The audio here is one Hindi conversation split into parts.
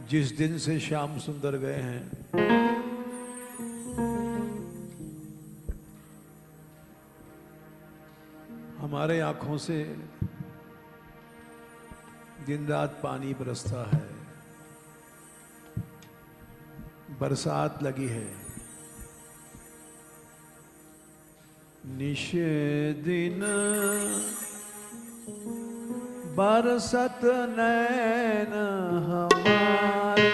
जिस दिन से श्याम सुंदर गए हैं, हमारे आंखों से दिन रात पानी बरसता है, बरसात लगी है। निश दिन बरसत नैन हमारे,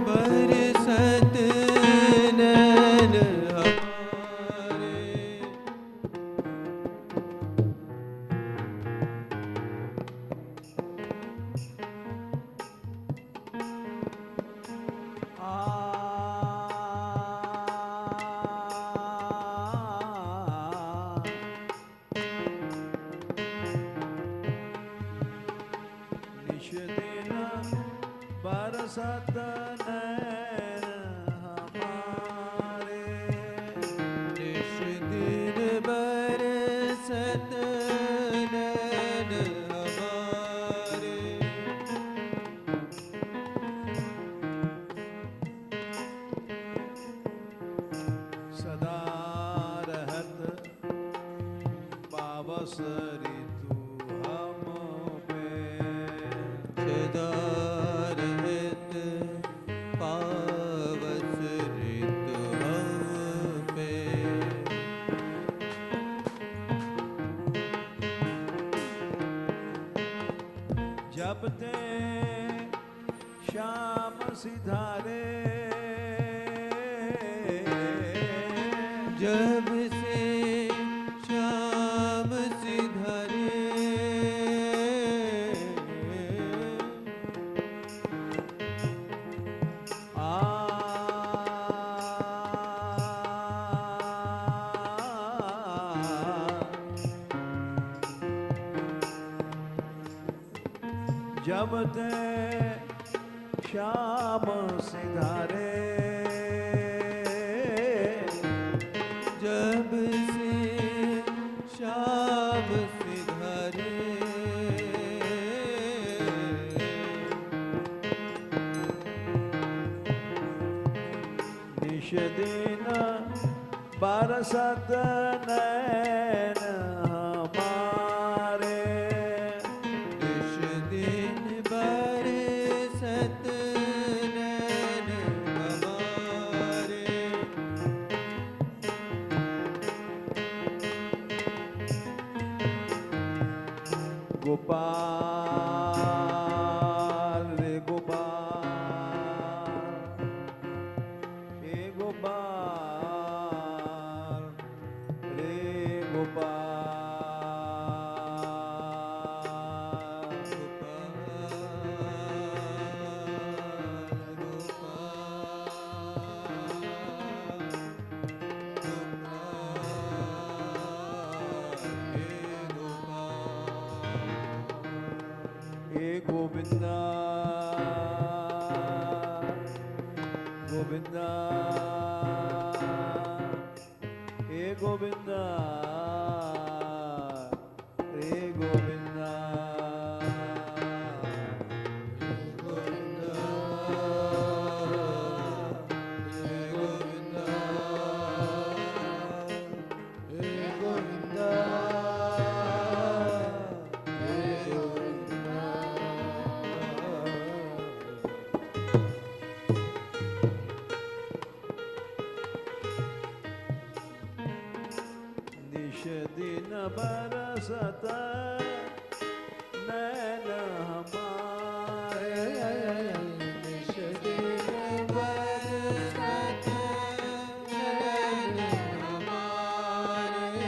बरसत नैन हमारे। निश दिन बरसत नैन हमारे, निश दिन बरसत नैन हमारे। सदा रहत पावस ऋतु हम पे, सदा रहत पावस ऋतु हम पे। जब ते श्याम सिधारे, जब से श्याम सिधारे, जब ते श्याम सिधारे, जब से श्याम सिधारे, निश दिन बरसत नैन हमारे, निश दिन बरसत नैन हमारे। गोपाल रे गोपाल, हे गोपाल रे गोपाल, हे गोविंदा गोविंदा, हे गोविंदा रे गोविंदा, निश दिन बरसत नैन हमारे, निश दिन बरसत नैन हमारे।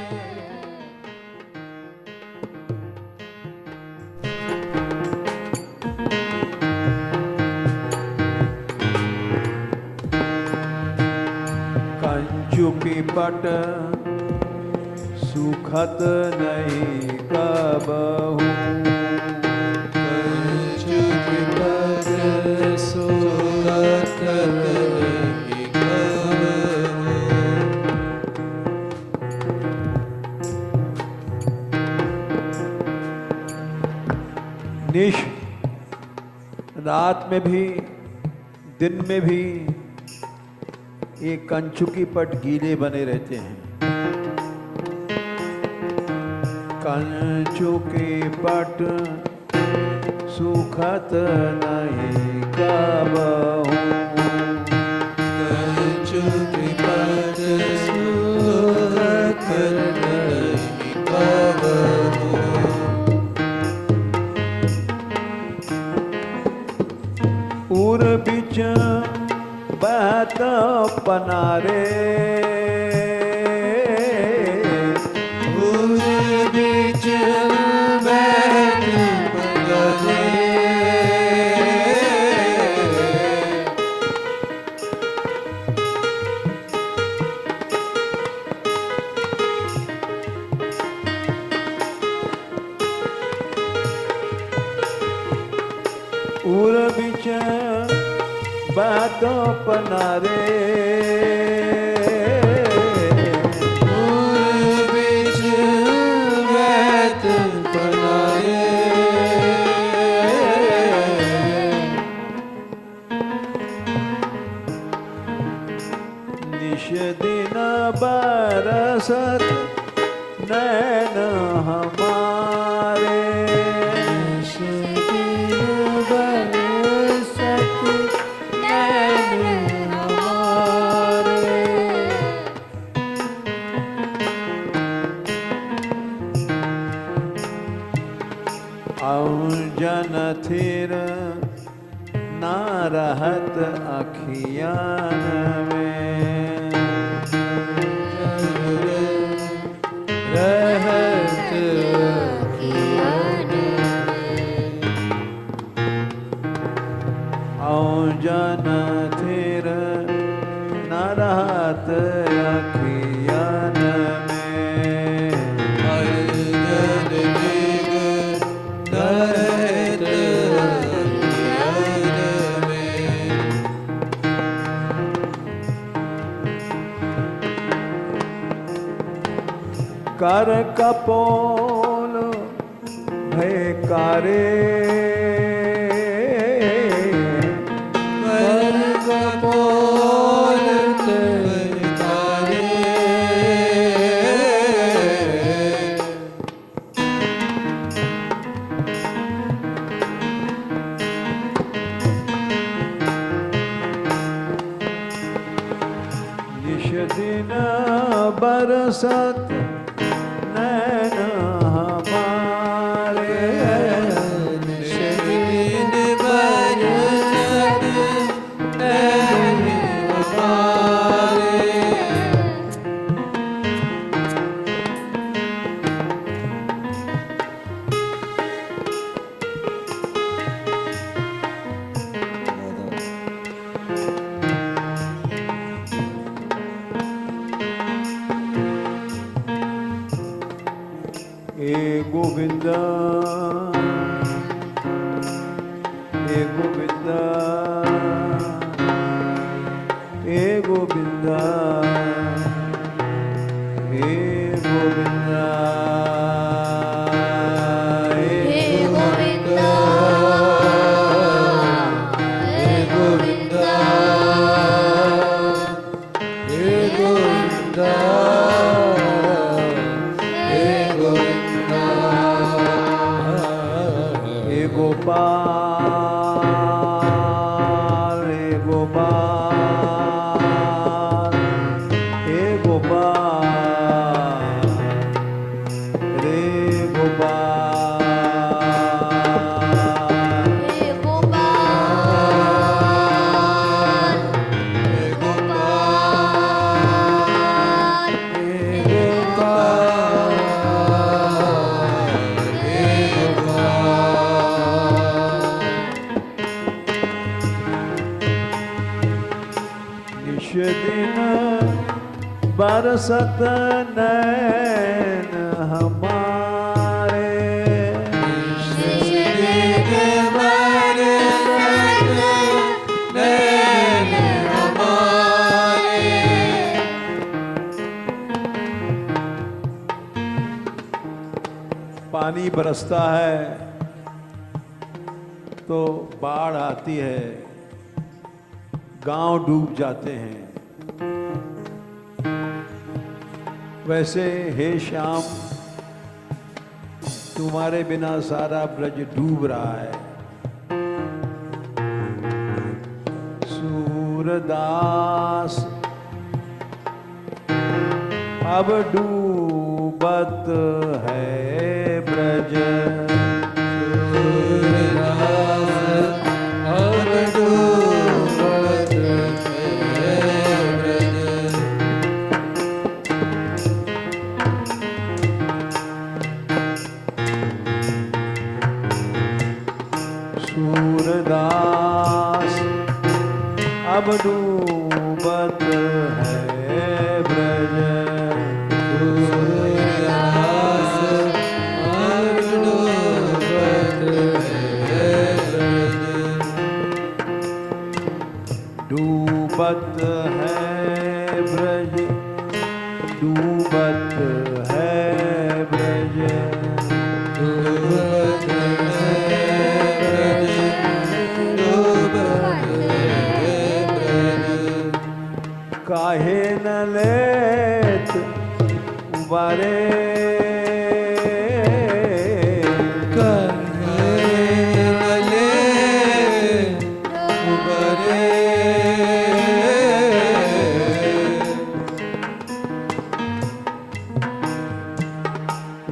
कंचु पिपट सुखत नहीं कबहू, कंचु पिपट सुखत नहीं कबहू। निश रात में भी दिन में भी ये कंचुकी पट गीले बने रहते हैं। कंचुकी पट सुखत नहीं कबहू। कंचुकी पट सुखत नहीं कबहू। उर बिच बहत पनारे, उर बिच बहत पनारे। उर बिच बहत पनारे, उर बिच बहत पनारे। निश दिन बरसत नैन हमारे, जन थिर ना रहत अखियान में, रहत जन थिर ना रहत अखियान में। कर कपोल भयकारे, कर कपोल भयकारे। निश दिन बरसत नैन हमारे, निश दिन बरसत नैन हमारे। हे गोविंदा, हे गोविंदा, हे गोविंदा, हे गोविंदा, हे गोविंदा, हे गोविंदा, हे गोविंदा, हे गोविंदा। हे गोपाल, हे गोपाल, हे गोपाल, रे गोपाल, हे गोपाल, हे गोपाल, हे गोपाल, हे गोपाल। निश दिन बरसत नैन हमारे, निश दिन बरसत नैन हमारे। पानी बरसता है तो बाढ़ आती है, गांव डूब जाते हैं। वैसे हे श्याम, तुम्हारे बिना सारा ब्रज डूब रहा है। सूरदास अब डूबत है ब्रज, अब डूबत है ब्रज। सूरदास अब डूबत है ब्रज, सूरदास अब डूबत है ब्रज। डूबत है ब्रज, डूबत है ब्रज, डूबत है ब्रज, डूबत है ब्रज। काहे न लेत उबारे, काहे न लेत उबारे।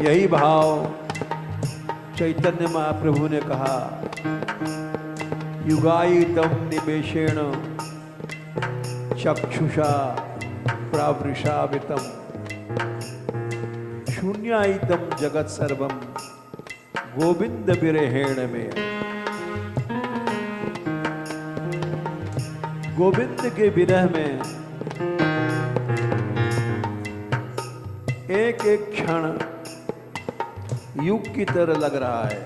यही भाव चैतन्य महाप्रभु ने कहा, युगायितम निमेषेण चक्षुषा प्रावृषावितम, शून्यायितम जगत सर्वम गोविंद विरहेण में। गोविंद के विरह में एक एक क्षण युग की तरह लग रहा है।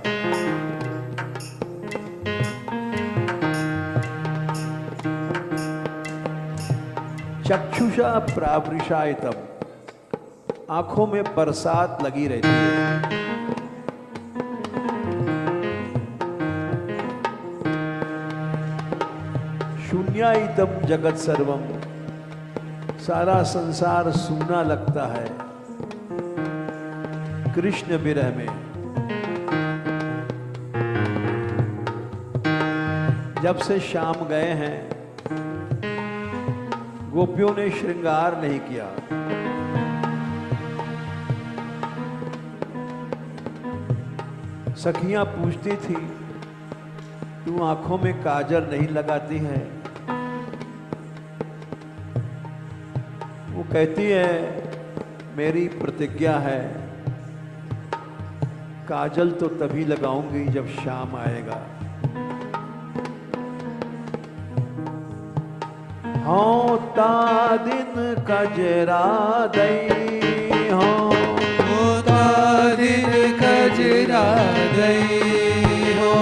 चक्षुषा प्रावृषायतम, आंखों में बरसात लगी रहती है। शून्यायितम जगत सर्वम, सारा संसार सूना लगता है कृष्ण विरह में। जब से श्याम गए हैं, गोपियों ने श्रृंगार नहीं किया। सखियां पूछती थी, तू आंखों में काजल नहीं लगाती है? वो कहती है, मेरी प्रतिज्ञा है, काजल तो तभी लगाऊंगी जब शाम आएगा। हाँ ता दिन कजरा दई, होता दिन कजरा दई हो।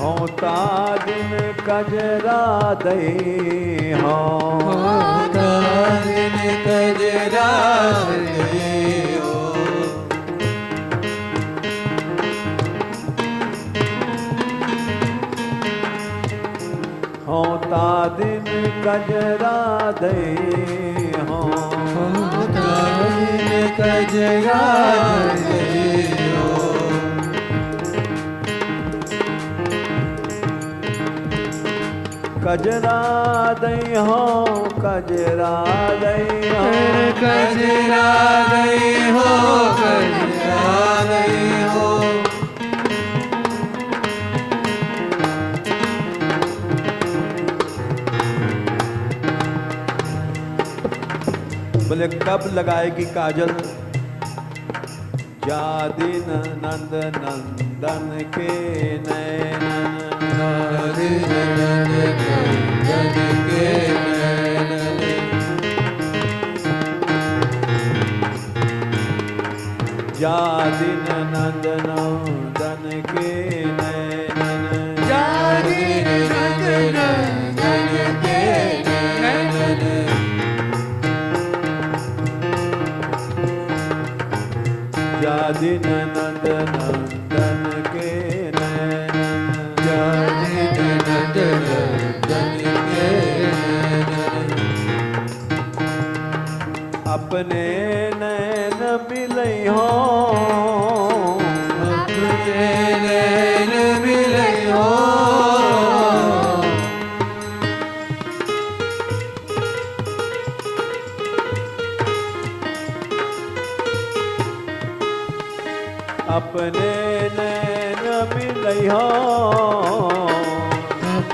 होता दिन कजरा दई हो, होता दिन कजरा दई हो। होता दिन कजरा दई हो, होता दिन कजरा दई हो। कजरा दई हो, कजरा दई हो, कजरा दई हो, कजरा दई हो। बोले कब लगाएगी काजल? जा दिन नंद नंदन के नैनन, दिन नंदन के नैनन। जा दिन नंदन के नैनन, जा दिन नंदन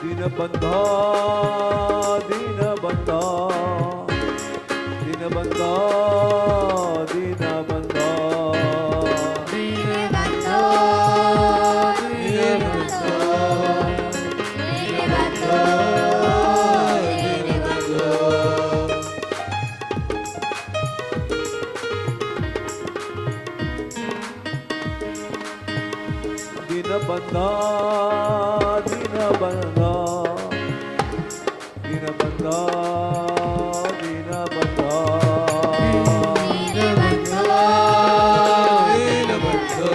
दीन बंधा दीन बंधा दीन बंधा दीन बंधा दीनबंधो दीनबंधो दीनबंधो दीन बंधा दीन बंधा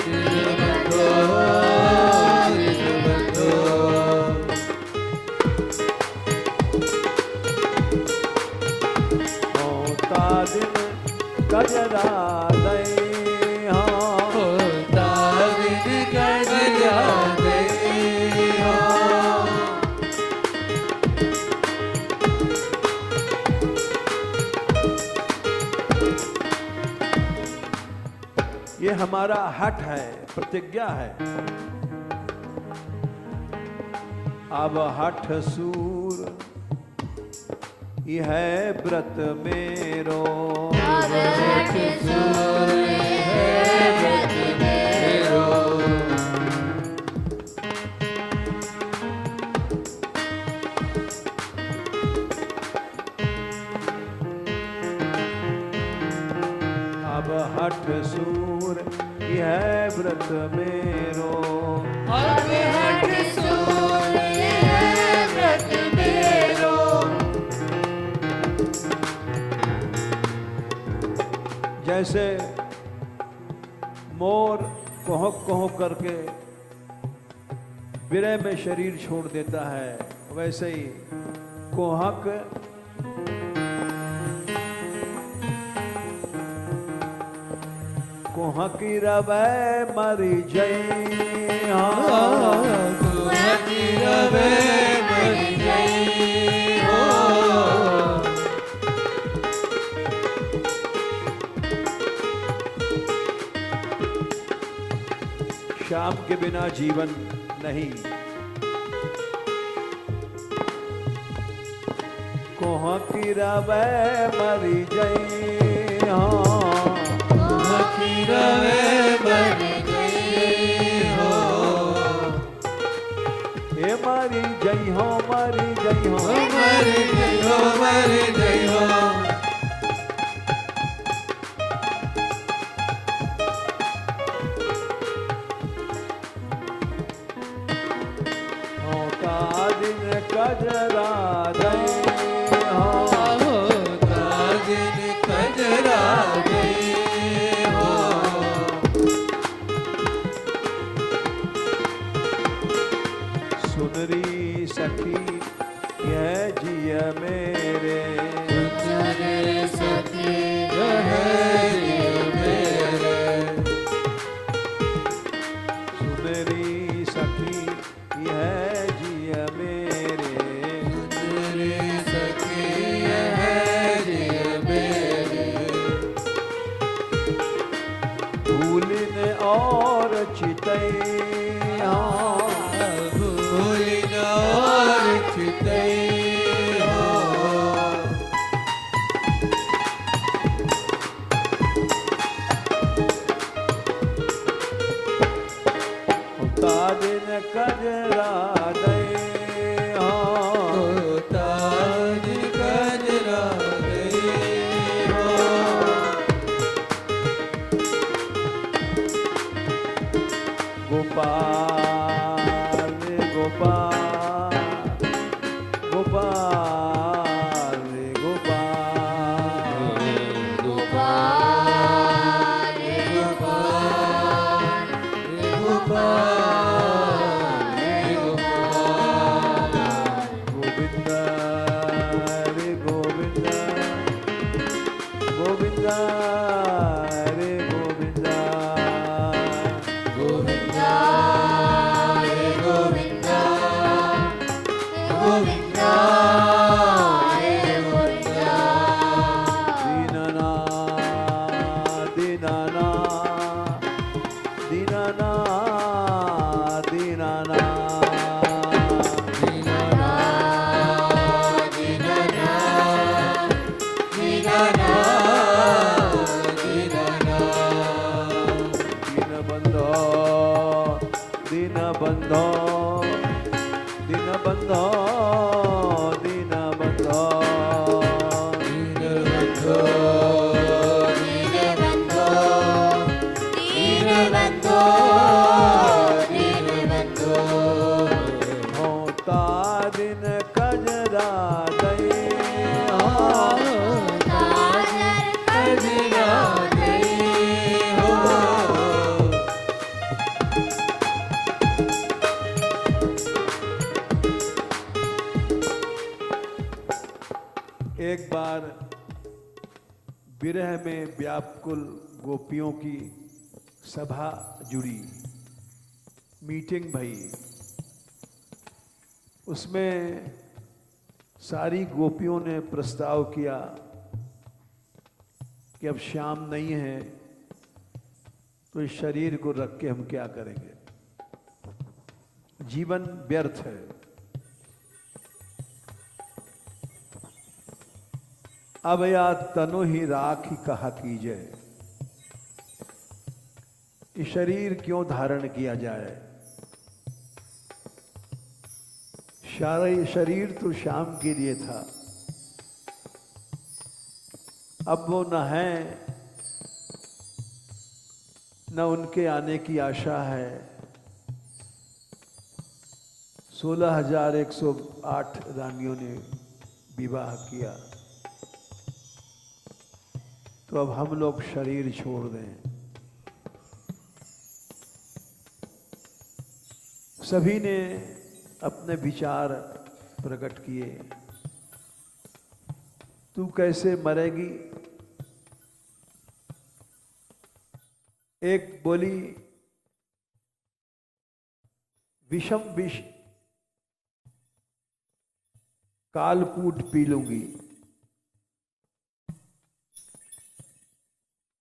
दीन बंधा दीन बंधा होता दिन कजरा दई हाँ ये हमारा हठ है, प्रतिज्ञा है। अब हठ सूर यह है व्रत मेरो अब हठ सूर है व्रत मेरो अब हठ सूर यह है व्रत मेरो अब हठ सूर है व्रत मेरो जैसे मोर कोहक कोहक करके विरह में शरीर छोड़ देता है, वैसे ही कोहक कोहकी रवै मरी जई श्याम के बिना जीवन नहीं। कोहकी रवै मरी जई हे मरी जई हो मरी जई हो का दिन कजरा दई सुनरी सखी यह जिय मेरे सखी सुनरी सखी यह जिय मेरे भूलिन और चितैया दीनबंधो दीनबंधो दीनबंधो दीनबंधो दीनबंधो दीनबंधो होता दिन कजरा दई ताजर कजरा नहीं हो एक बार विरह में व्याकुल गोपियों की सभा जुड़ी, मीटिंग भई। उसमें सारी गोपियों ने प्रस्ताव किया कि अब श्याम नहीं है तो इस शरीर को रख के हम क्या करेंगे, जीवन व्यर्थ है। अब या तनु ही राख ही कहा कीजिए, ये शरीर क्यों धारण किया जाए। शरीर तो श्याम के लिए था, अब वो न है न उनके आने की आशा है। 16,108 रानियों ने विवाह किया, तो अब हम लोग शरीर छोड़ दें। सभी ने अपने विचार प्रकट किए। तू कैसे मरेगी? एक बोली विषम विष कालकूट पी लूंगी।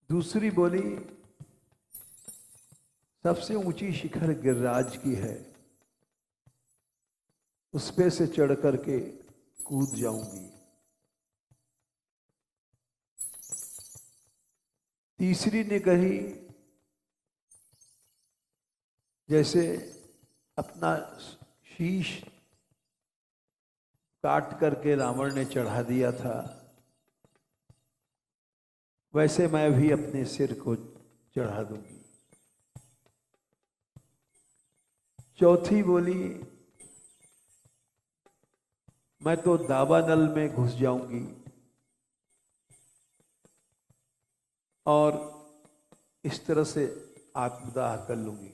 दूसरी बोली सबसे ऊंची शिखर गिरिराज की है, उस पे से चढ़ करके कूद जाऊंगी। तीसरी ने कही जैसे अपना शीश काट करके रावण ने चढ़ा दिया था, वैसे मैं भी अपने सिर को चढ़ा दूंगी। चौथी बोली मैं तो दावानल में घुस जाऊंगी और इस तरह से आत्मदाह कर लूंगी।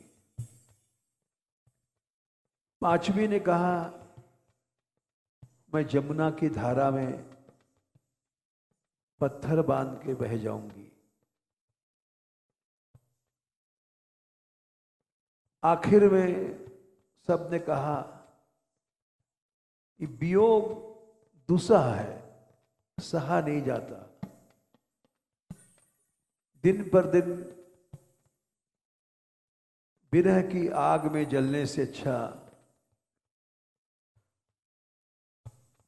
पांचवी ने कहा मैं जमुना की धारा में पत्थर बांध के बह जाऊंगी। आखिर में सबने कहा कि वियोग दुस्सह है, सहा नहीं जाता। दिन पर दिन विरह की आग में जलने से अच्छा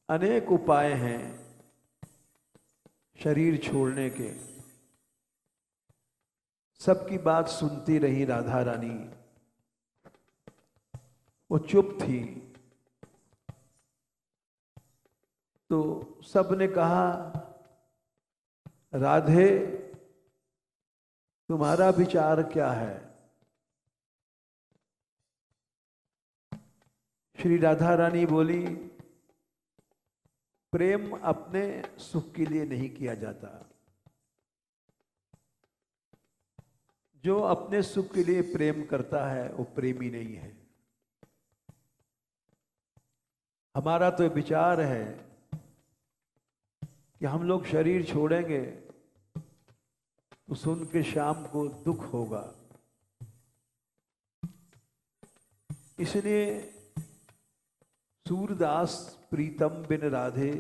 अनेक उपाय हैं शरीर छोड़ने के। सबकी बात सुनती रही राधा रानी, वो चुप थी। तो सबने कहा राधे तुम्हारा विचार क्या है? श्री राधा रानी बोली प्रेम अपने सुख के लिए नहीं किया जाता। जो अपने सुख के लिए प्रेम करता है वो प्रेमी नहीं है। हमारा तो विचार है कि हम लोग शरीर छोड़ेंगे तो सुन के शाम को दुख होगा, इसलिए सूरदास प्रीतम बिन राधे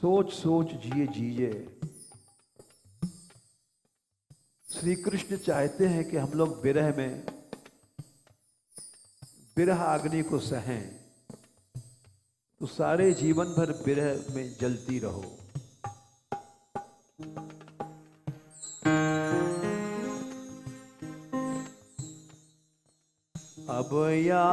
सोच सोच जिए जीजे। श्री कृष्ण चाहते हैं कि हम लोग विरह में विरह अग्नि को सहें, तो सारे जीवन भर विरह में जलती रहो। अब या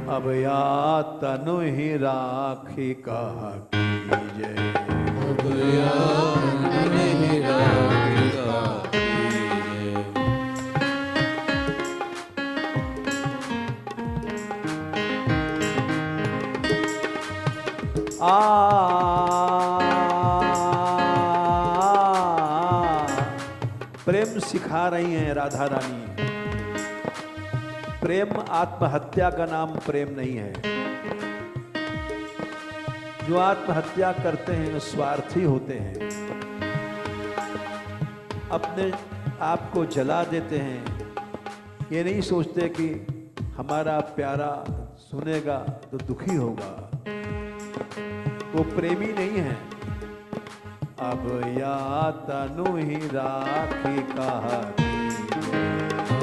अब या तनु ही राखी कहा कीजे। अब या तनु ही राखी कहा कीजे। प्रेम सिखा रही हैं राधा रानी। प्रेम आत्महत्या का नाम प्रेम नहीं है। जो आत्महत्या करते हैं वो स्वार्थी होते हैं, अपने आप को जला देते हैं। ये नहीं सोचते कि हमारा प्यारा सुनेगा तो दुखी होगा। वो प्रेमी नहीं है। अब या तनु ही राखी कहा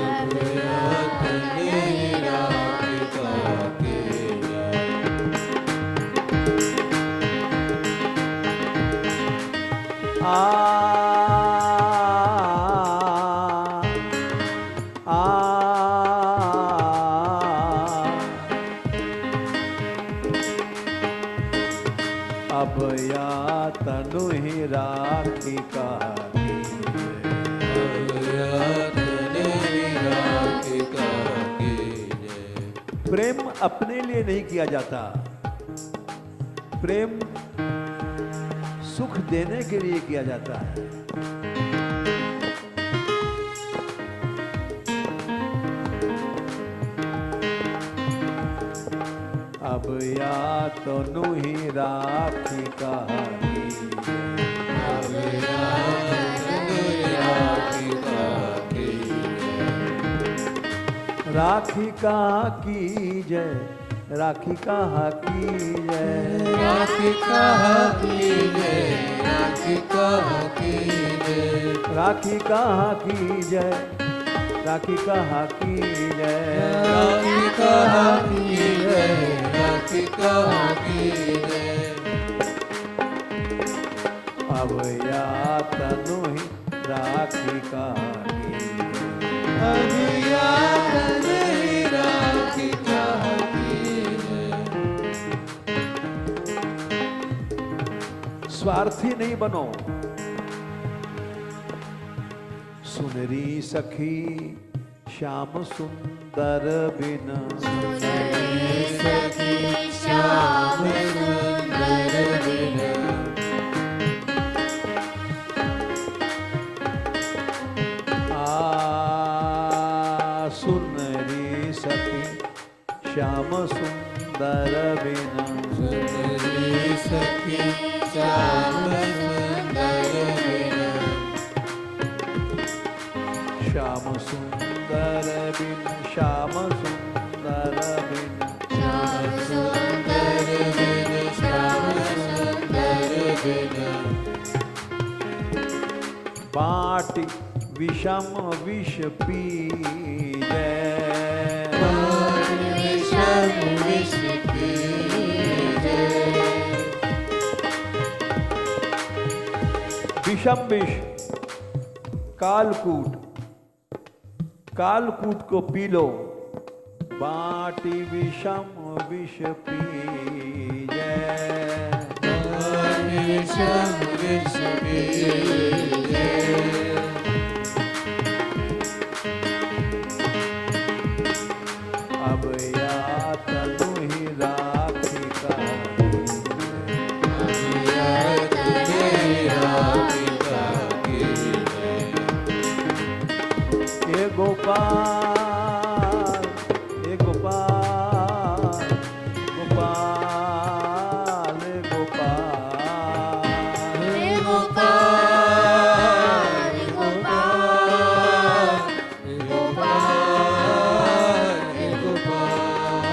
अब या तनु ही राखी कहा कीजे। अब या तनु ही राखी कहा अब या तनु ही राखी कहा कीजे। प्रेम अपने लिए नहीं किया जाता। प्रेम सुख देने के लिए किया जाता है। अब या तनु ही राखी कहा अब या तनु ही राखी कहा कीजे। राखी कहा की जय, राखी कहा की जय। राखी कहा कीजे। राखी कहा कीजे। राखी कहा की जय, राखी कहा की जय। राखी कहा कीजे। राखी कहा कीजे। अब या तनु ही राखी कहा अब या तनु ही राखी कहा कीजे। स्वार्थी नहीं बनो। सुनरी सखी श्याम सुंदर बिन। सखी श्याम सुंदर बिन। सुनरी सखी श्याम सुंदर बिन। सुनरी सखी श्याम सुंदर बिन। श्याम सुंदर बिन, श्याम सुंदर बिन। श्याम सुंदर बिन। श्याम सुंदर बिन। बाटी विषम विष पीजे। विषम विष पीजे। विषम विष कालकूट, कालकूट को पी लो। बाटी विषम विष पीजे। विषम विष पीजे। अब या तनु ही राखी कहा अब या तनु ही राखी कहा कीजे। हे गोपाल, हे गोपाल, गोपाल, गोपाल। हे गोपाल, गोपाल, गोपाल। हे गोपाल।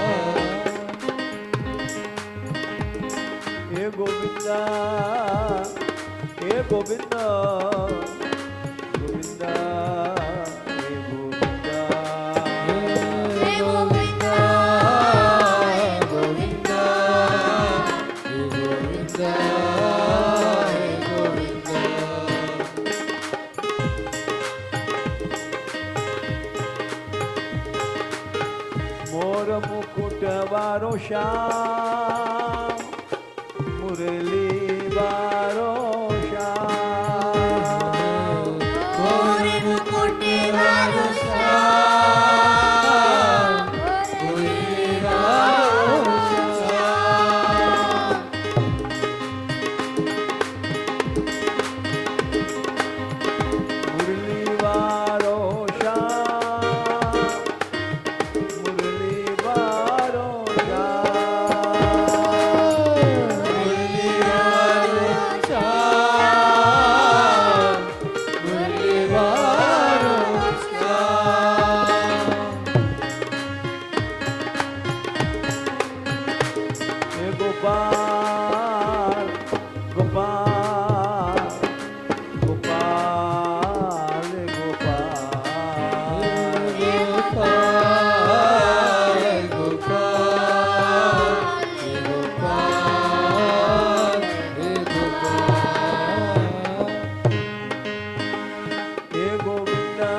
हे गोविंदा, हे गोविंदा, गोविंदा, हे गोविंदा। हे गोविंदा, गोविंदा। हे गोविंदा। बारो श्याम, मुरली बारो श्याम, गोरे मुकुटे वालो श्याम, गोरे वालो श्याम, मुरली बारो श्याम, मुरली बारो श्याम, मुरली वारो श्याम, मुरली वारो श्याम। हे गोपाल गोपाल गोपाल गोपाल गोपाल गोपाल गोपाल हे गोविंदा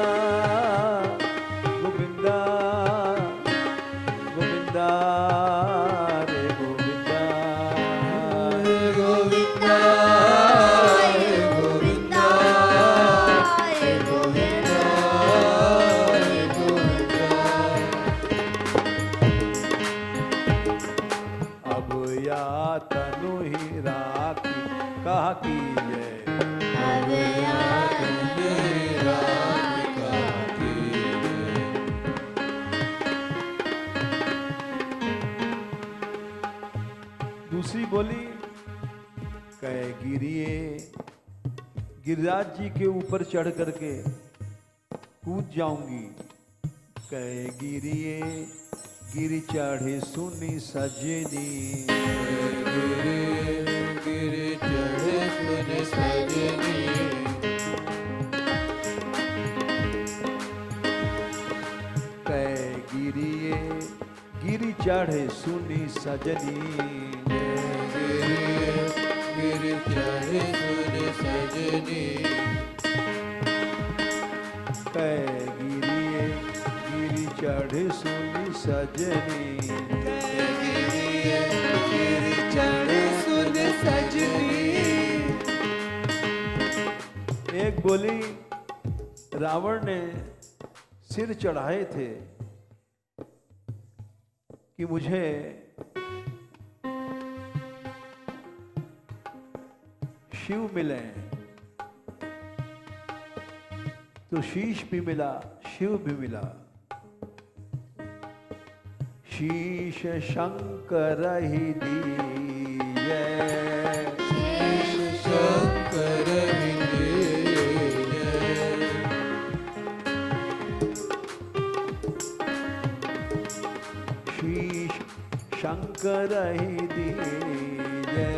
गोविंदा गोविंदा रे गोविंदा गोविंदा गोविंदा गोविंदा अब या तनु ही राखी कहा की जय अब याद दूसरी बोली कह गिरिए गिरिराज जी के ऊपर चढ़ करके कूद जाऊंगी। कह गिरिए गिरि चढ़े सुनी सजनी, गिरे गिरे चढ़े सुन सजनी, कह गिरिए गिरि चढ़े सुनी सजनी, गिरे गिरे चढ़े सुन सजनी, कह गिरिए गिरि चढ़े सुनी सजनी, गिरे गिरे चढ़े सुन सजनी। एक बोली रावण ने सिर चढ़ाए थे कि मुझे शिव मिले, तो शीश भी मिला शिव भी मिला। शीश शंकर ही दीजे, शंकर शीश शंकर ही दीजे,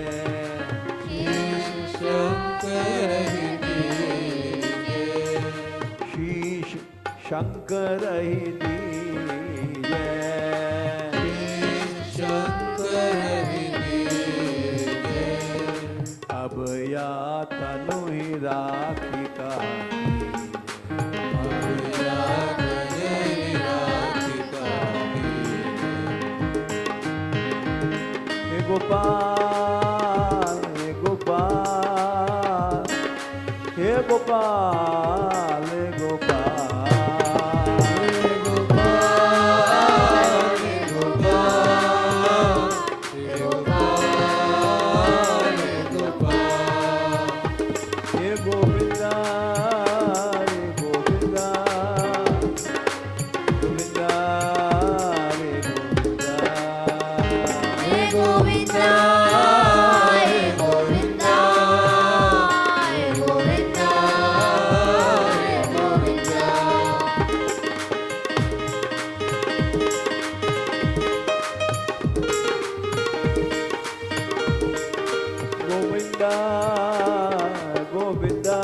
शंकर शीश शंकर ही दीजे, शंकर अब या तनु ही राखी का हे गोपाल हे गोपाल हे गोपाल हे हे गोविंदा हे गोविंदा गोविंदा हे गोविंदा हे गोविंदा हे गोविंदा हे गोविंदा गोविंदा गोविंदा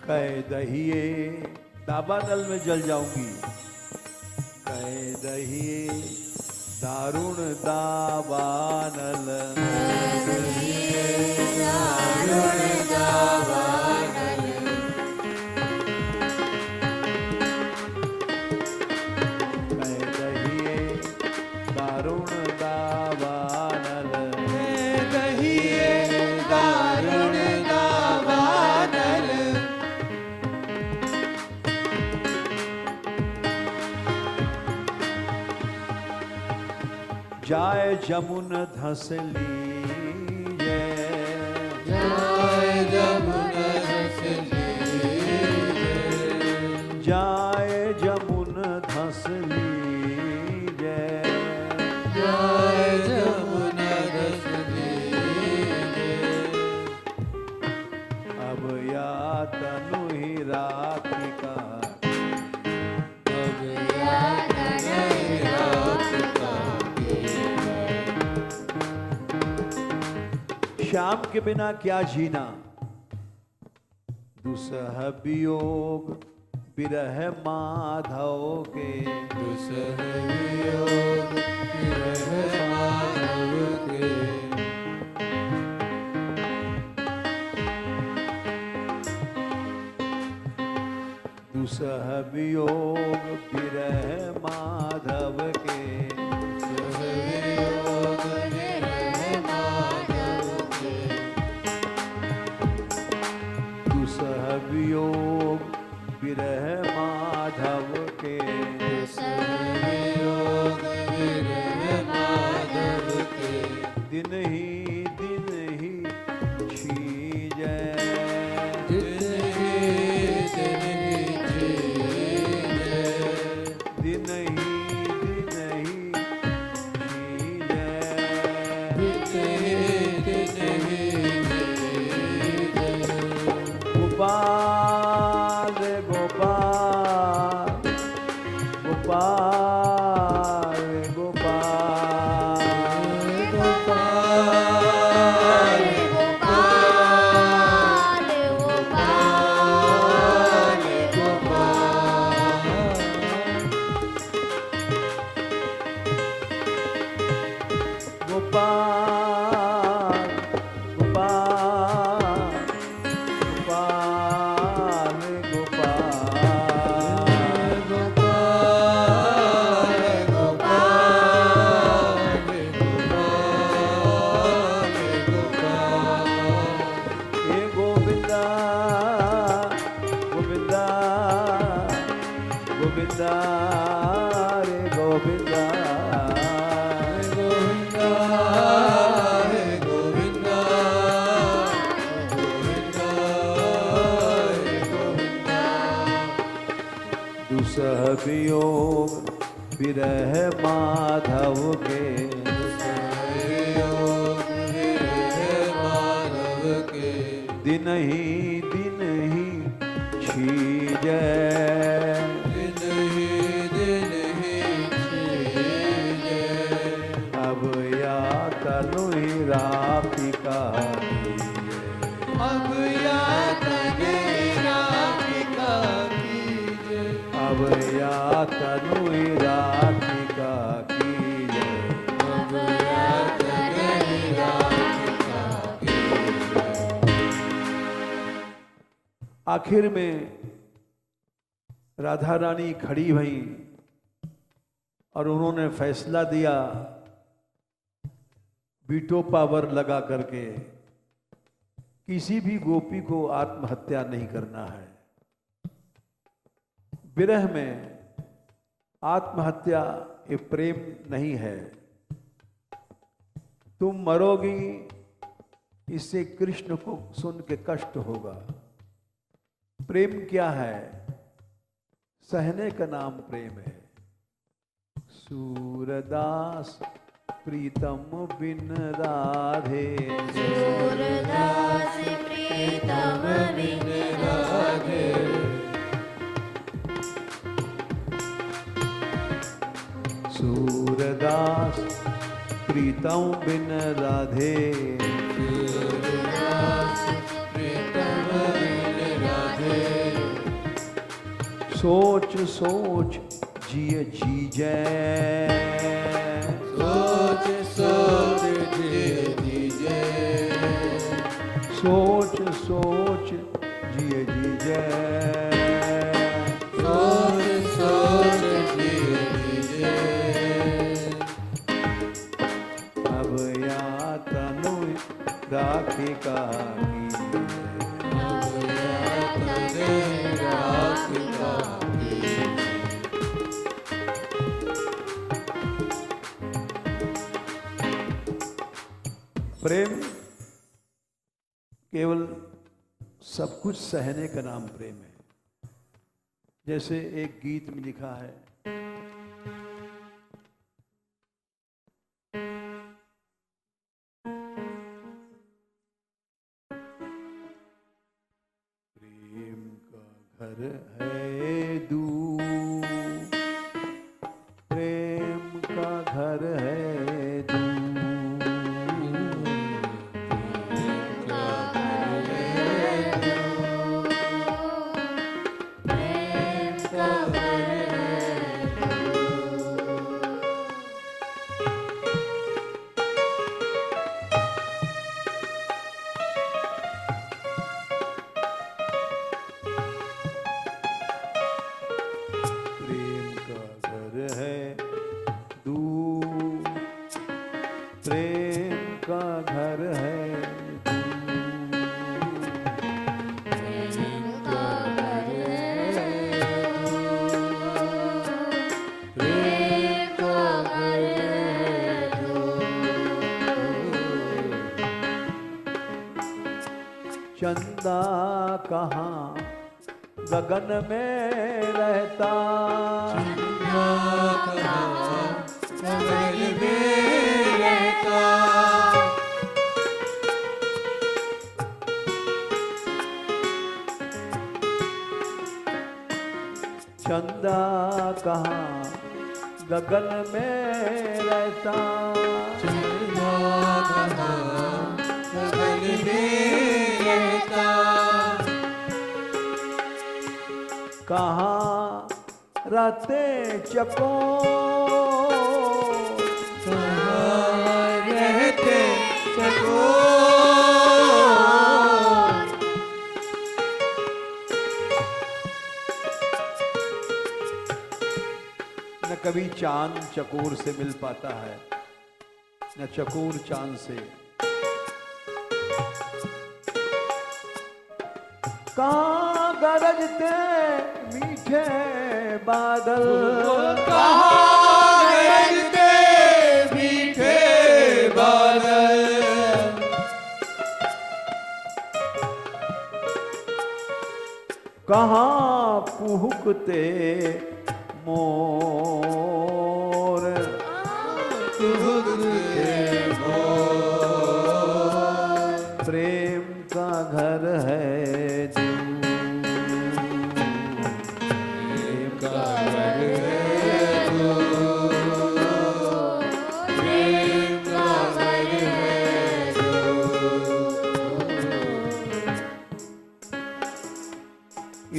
कह दहिए दावानल में जल जाऊंगी, कह दहिए दारुण दावानल, दारुण दावानल, कह दहिए दारुण दावानल, कहिए दारुण दावानल, जाय जमुन धसली जाय जमुन धसली, जाय जमुन धसली जाय जमुन धसली, अब या तनु ही राखी का, अब याद नहीं रात का श्याम के बिना क्या जीना, दुसह वियोग विरह माधव के, दुसह वियोग विरह माधव के, दुसह वियोग विरह माधव के, दुसह वियोग विरह माधव के, दुसह वियोग विरह माधव के, दुसह वियोग विरह माधव के, दिन ही छीजै, दिन ही छीजै, दिन ही छीजै, गोपाल गोपाल गोपाल गोपाल गोपाल गोपाल गोपाल गोपाल गोपाल हे गोविंदा गोविंदा गोविंदा रे गोविंदा दुसह वियोग विरह माधव के, दिन ही छीजै, अब या तनु ही राखी का कीजै। अब या तने राधिका कीजे, अब या तनु ही राखी का कीजै। अब या तने राधिका कीजे। आखिर में राधा रानी खड़ी भई और उन्होंने फैसला दिया वीटो पावर लगा करके किसी भी गोपी को आत्महत्या नहीं करना है। विरह में आत्महत्या ये प्रेम नहीं है। तुम मरोगी इससे कृष्ण को सुन के कष्ट होगा। प्रेम क्या है? सहने का नाम प्रेम है। सूरदास प्रीतम बिन राधे, सूरदास प्रीतम बिन राधे, सूरदास प्रीतम बिन राधे, सूरदास प्रीतम बिन राधे, सोच सोच जिए जी जय, सोच सोच दीजिए, सोच सोच जिए जी जय, सोच सोच दीजिए। अब या तनु राखी का प्रेम केवल सब कुछ सहने का नाम प्रेम है। जैसे एक गीत में लिखा है, प्रेम का घर है दूर, प्रेम का घर है दूर, प्रेम का घर है दूर, प्रेम का घर है दूर, प्रेम का घर है दूर, प्रेम का घर है दूर। चंदा कहाँ गगन में रहता, गगन में रहता, चंदा कहाँ गगन में रहता, चंदा कहाँ गगन में रहता, कहाँ रहते चकोर, कहाँ रहते चकोर, न कभी चांद चकोर से मिल पाता है, न चकोर चांद से। कहाँ गरजते मीठे बादल, कहाँ गरजते मीठे बादल, कहाँ पुहकते मोर, प्रेम का घर है दूर, प्रेम का घर है प्रेम का घर है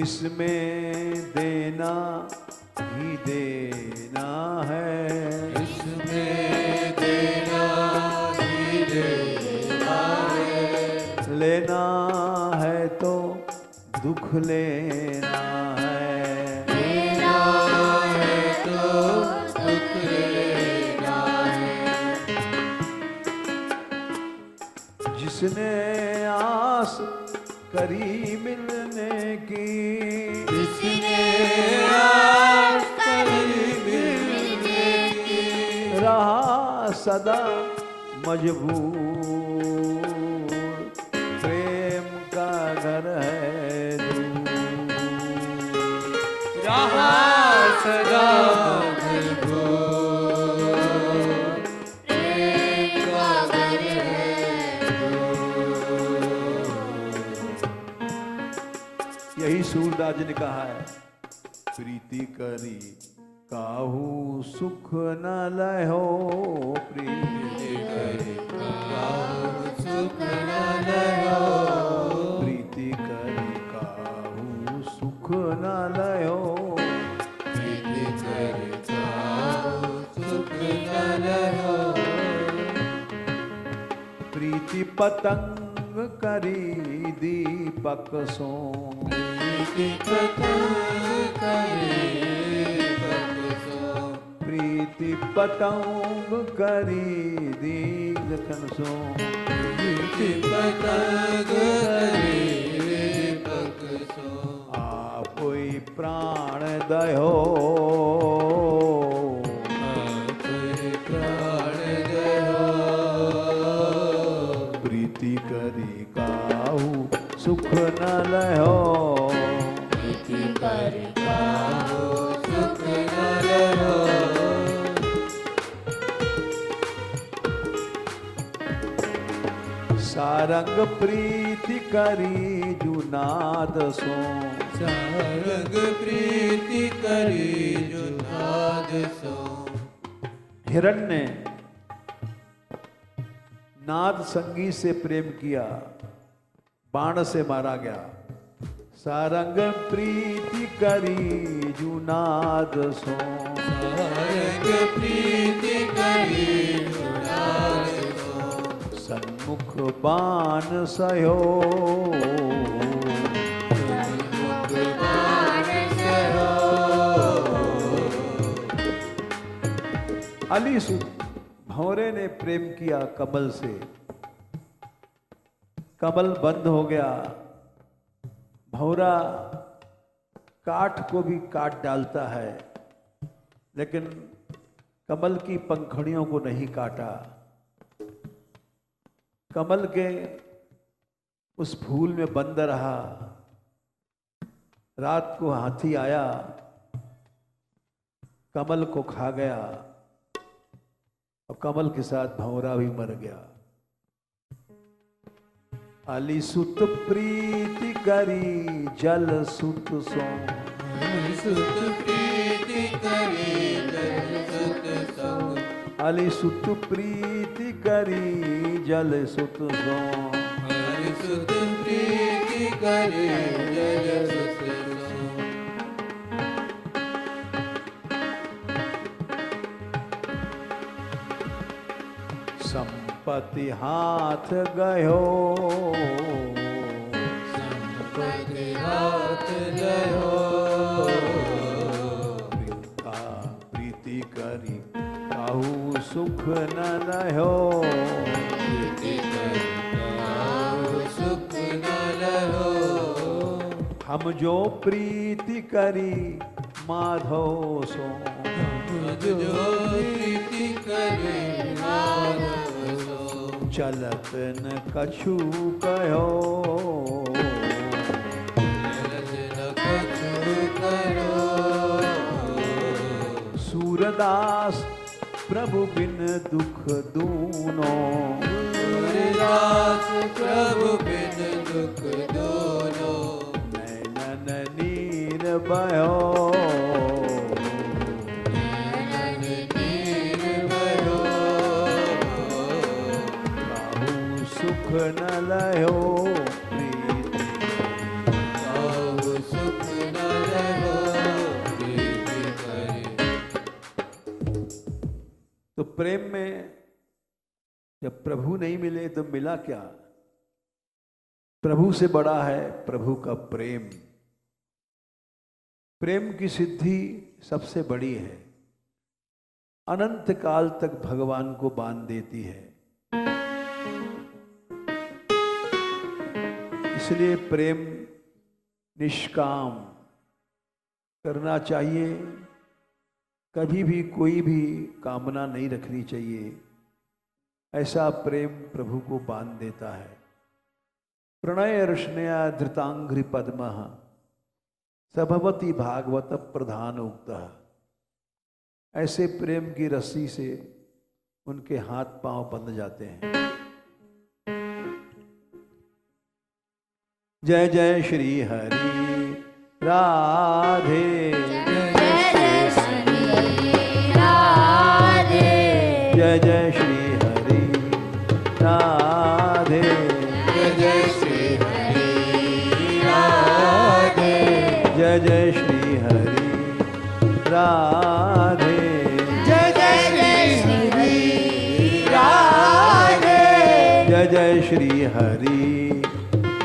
इसमें देना ही देना है, इसमें देना ही देना है, लेना है तो दुख लेना है, लेना है तो दुख लेना है, जिसने आस करी मिलने की, जिसने आस करी मिलने की, रहा सदा मजबूर, प्रेम का घर है दूर, रहा सदा मजबूर, प्रेम का घर है यही सूरदास जी ने कहा है, प्रीति करी काहू सुख न लहो, प्रीति करी सुख न लहो, प्रीति करी काहू सुख न लहो, पतंग करी दीपक सो प्रीति पतंग करे बरसो प्रीति पतंग करी दीपक सो प्रीति पतंग करे बरसो आपई प्राण दयो आपे प्राण दयो प्रीति करी काहू सुख न लयो प्रीति करि काहू सुख न लयो सारंग प्रीति करी जुनाद सो सारंग प्रीति करी जुनाद सो हिरण ने नाद संगीत से प्रेम किया, बाण से मारा गया। सारंग प्रीति करी जुनाद सो सारंग प्रीति करी जुनाद सो सन्मुख बाण सयो अली भंवरे ने प्रेम किया कमल से, कमल बंद हो गया। भंवरा काठ को भी काट डालता है, लेकिन कमल की पंखुड़ियों को नहीं काटा। कमल के उस फूल में बंद रहा। रात को हाथी आया, कमल को खा गया और कमल के साथ भंवरा भी मर गया। अली सुत प्रीति करी जल सुत सो सुत प्रीति करी जल सुत सो अली सुत प्रीति करी जल सुत सो हरि सुत प्रीति करी जल सुत सो संपत्ति हाथ गयो संपत्ति हाथ गयो प्रीति करी काहू सुख न लयो प्रीति करी काहू सुख न लयो हम जो प्रीति करी माधव सो जो प्रीति करे माधव सो चलत न कछु कहो चलत न कछु करो सूरदास प्रभु बिन दुख दूनो सूरदास प्रभु बिन दुख दोनो नैनन नीर बयो नैनन नीर भयो काहू सुख न लयो प्रीति काहू सुख न लयो प्रीति करे। तो प्रेम में जब प्रभु नहीं मिले तो मिला क्या? प्रभु से बड़ा है प्रभु का प्रेम। प्रेम की सिद्धि सबसे बड़ी है, अनंत काल तक भगवान को बांध देती है। इसलिए प्रेम निष्काम करना चाहिए, कभी भी कोई भी कामना नहीं रखनी चाहिए। ऐसा प्रेम प्रभु को बांध देता है। प्रणय ऋष्णया धृतांघ्रि पद्मः सभवती भागवत प्रधान उक्तः। ऐसे प्रेम की रस्सी से उनके हाथ पांव बंध जाते हैं। जय जय श्री हरि राधे जय जय श्री हरि राधे जय जय श्री हरि राधे जय जय श्री हरि राधे जय जय श्री हरि राधे जय जय श्री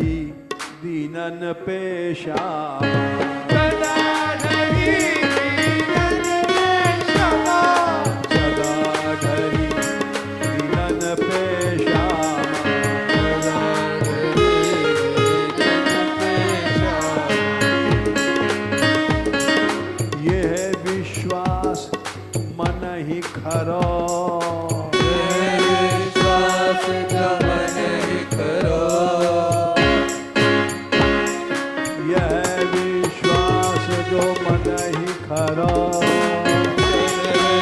धरी दीनन पे श्यामा सदा धरी दीनन पे क्षमा सदा धरी दीनन पे श्यामा सदा धरी दीनन पे क्षमा ये है विश्वास मन ही खरो विश्वास जो मन ही करो यह विश्वास जो मन ही खरो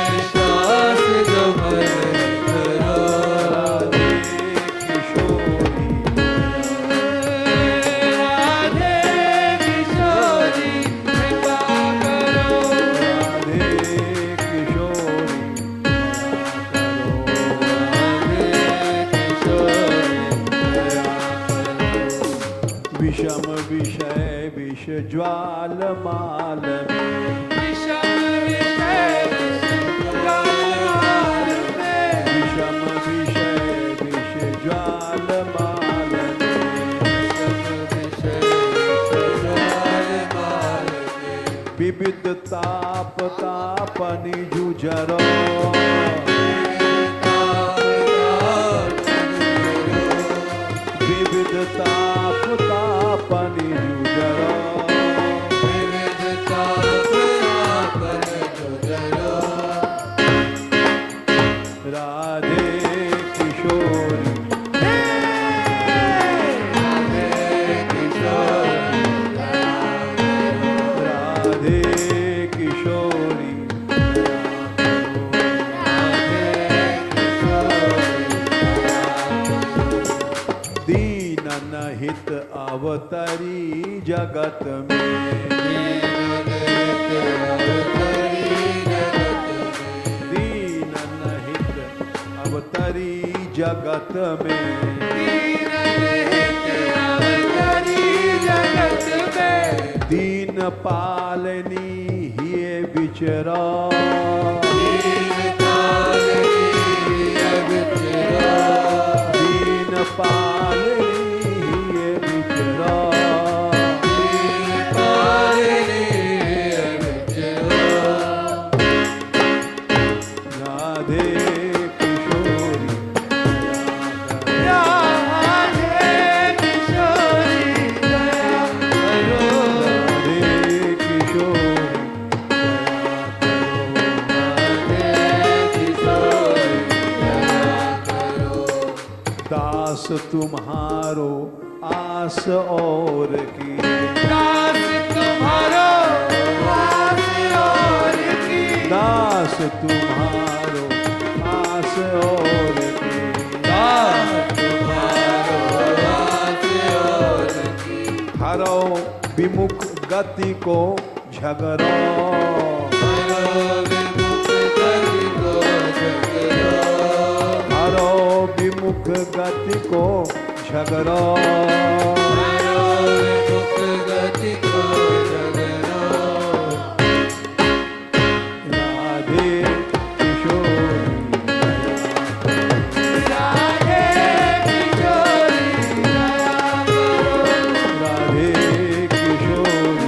विश्वास जो मन ही करो राधे किशोरी राधे किशोरी कृपा करो राधे किशोरी विषम विषय विष ज्वाल माल विषम विषय ज्वाल में विषम विषय विष ज्वाल माल विविध ताप तापनि जुझरो विविध ताप तापनि जुझरो राधे किशोरी राधे किशोरी दीनन हित अवतरी जगत में दीनन हित अवतरी जगत में दीन पालनी हिये विचरा दीन पालनी हिये विचरा राधे किशोरी राधे किशोरी दास तुम्हारो आस और की दास तुम्हारो आस और की हरो विमुख गति को झगड़ो हरो विमुख गति को झगड़ो राधे राधे किशोरी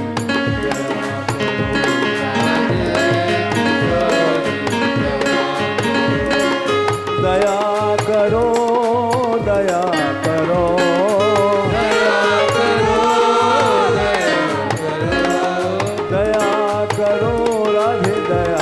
दया करो दया करो दया करो राधे दया